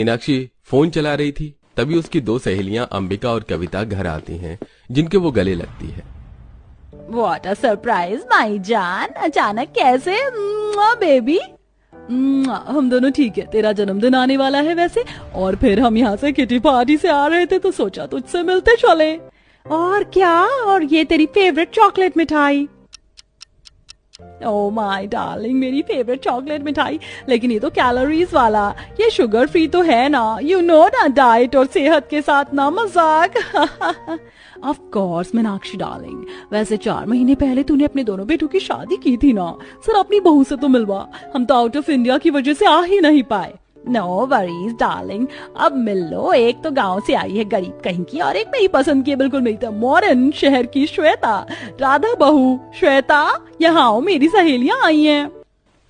Meenakshi phone चला रही थी, तभी उसकी दो सहेलियां अंबिका और कविता घर आती हैं, जिनके वो गले लगती है। व्हाट अ सरप्राइज माई जान, अचानक कैसे बेबी। हम दोनों ठीक है, तेरा जन्मदिन आने वाला है वैसे, और फिर हम यहाँ से किटी पार्टी से आ रहे थे तो सोचा तुझसे मिलते चले। और क्या, और ये तेरी फेवरेट चॉकलेट मिठाई। ओह माय डार्लिंग, मेरी फेवरेट चॉकलेट मिठाई, लेकिन ये तो कैलोरीज वाला, ये शुगर फ्री तो है ना, यू नो ना, डाइट और सेहत के साथ ना मजाक। ऑफ कोर्स मीनाक्षी डार्लिंग, वैसे 4 महीने पहले तूने अपने दोनों बेटों की शादी की थी ना, सर अपनी बहू से तो मिलवा, हम तो आउट ऑफ इंडिया की वजह से आ ही नहीं पाए। नो वरीज डार्लिंग, अब मिल लो, एक तो गांव से आई है गरीब कहीं की, और एक मेरी पसंद की है बिल्कुल मेरी तो मॉडर्न शहर की श्वेता, राधा बहू श्वेता, यहाँ आओ, मेरी सहेलियां आई हैं।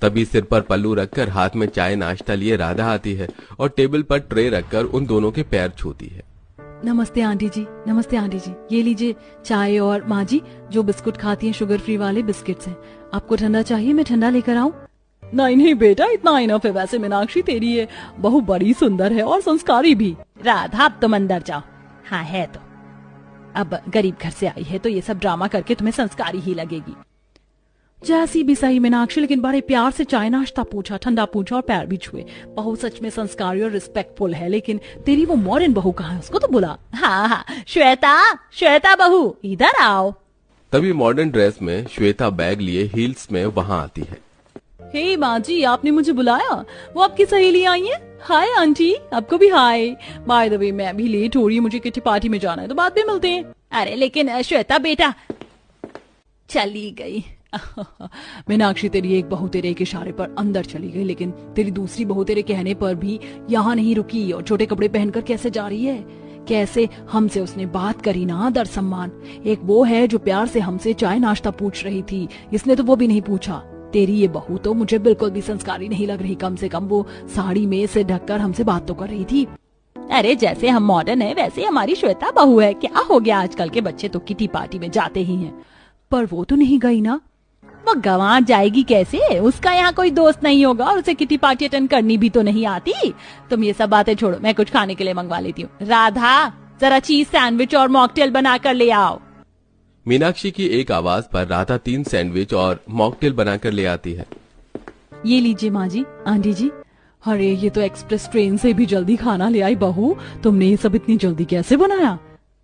तभी सिर पर पल्लू रखकर हाथ में चाय नाश्ता लिए राधा आती है और टेबल पर ट्रे रखकर उन दोनों के पैर छूती है। नमस्ते आंटी जी, नमस्ते आंटी जी, ये लीजिए चाय, और माँ जी जो बिस्कुट खाती हैं शुगर फ्री वाले बिस्किट्स हैं, आपको ठंडा चाहिए, मैं ठंडा लेकर आऊं? नहीं नहीं बेटा, इतना इनफ है। वैसे मीनाक्षी तेरी ये बहू बड़ी सुंदर है और संस्कारी भी। राधा अब तुम अंदर जाओ। हाँ है तो, अब गरीब घर से आई है तो ये सब ड्रामा करके तुम्हें संस्कारी ही लगेगी। जैसी भी सही मीनाक्षी, लेकिन बड़े प्यार से चाय नाश्ता पूछा, ठंडा पूछा और पैर भी छुए। बहू सच में संस्कारी और रिस्पेक्टफुल है, लेकिन तेरी वो मॉडर्न बहू कहाँ है, उसको तो बुला। हाँ हाँ, श्वेता, श्वेता बहू इधर आओ। तभी मॉडर्न ड्रेस में श्वेता बैग लिए हील्स में वहाँ आती है। हे माँ जी, आपने मुझे बुलाया, वो आपकी सहेली आई है। हाय आंटी, आपको भी हाय। बाय द वे मैं भी लेट हो रही हूँ, मुझे किटी पार्टी में जाना है, तो बाद में मिलते हैं। अरे लेकिन श्वेता बेटा, चली गई। मीनाक्षी तेरी एक बहू तेरे एक इशारे पर अंदर चली गई, लेकिन तेरी दूसरी बहू तेरे कहने पर भी यहाँ नहीं रुकी, और छोटे कपड़े पहनकर कैसे जा रही है, कैसे हमसे उसने बात करी ना आदर सम्मान। एक वो है जो प्यार से हमसे चाय नाश्ता पूछ रही थी, इसने तो वो भी नहीं पूछा। तेरी ये बहू तो मुझे बिल्कुल भी संस्कारी नहीं लग रही, कम से कम वो साड़ी में से ढककर हमसे बात तो कर रही थी। अरे जैसे हम मॉडर्न है वैसे हमारी श्वेता बहू है, क्या हो गया, आजकल के बच्चे तो किटी पार्टी में जाते ही हैं। पर वो तो नहीं गई ना। वो गंवा जाएगी कैसे, उसका यहाँ कोई दोस्त नहीं होगा और उसे किटी पार्टी अटेंड करनी भी तो नहीं आती। तुम ये सब बातें छोड़ो, मैं कुछ खाने के लिए मंगवा लेती हूँ। राधा जरा चीज सैंडविच और मॉकटेल बनाकर ले आओ। मीनाक्षी की एक आवाज पर राधा 3 सैंडविच और मॉकटेल बनाकर ले आती है। ये लीजिए माँ जी, आंटी जी। अरे ये तो एक्सप्रेस ट्रेन से भी जल्दी खाना ले आई बहू, तुमने ये सब इतनी जल्दी कैसे बनाया?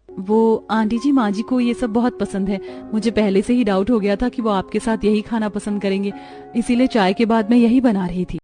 वो आंटी जी, माँ जी को ये सब बहुत पसंद है, मुझे पहले से ही डाउट हो गया था कि वो आपके साथ यही खाना पसंद करेंगे, इसीलिए चाय के बाद मैं यही बना रही थी।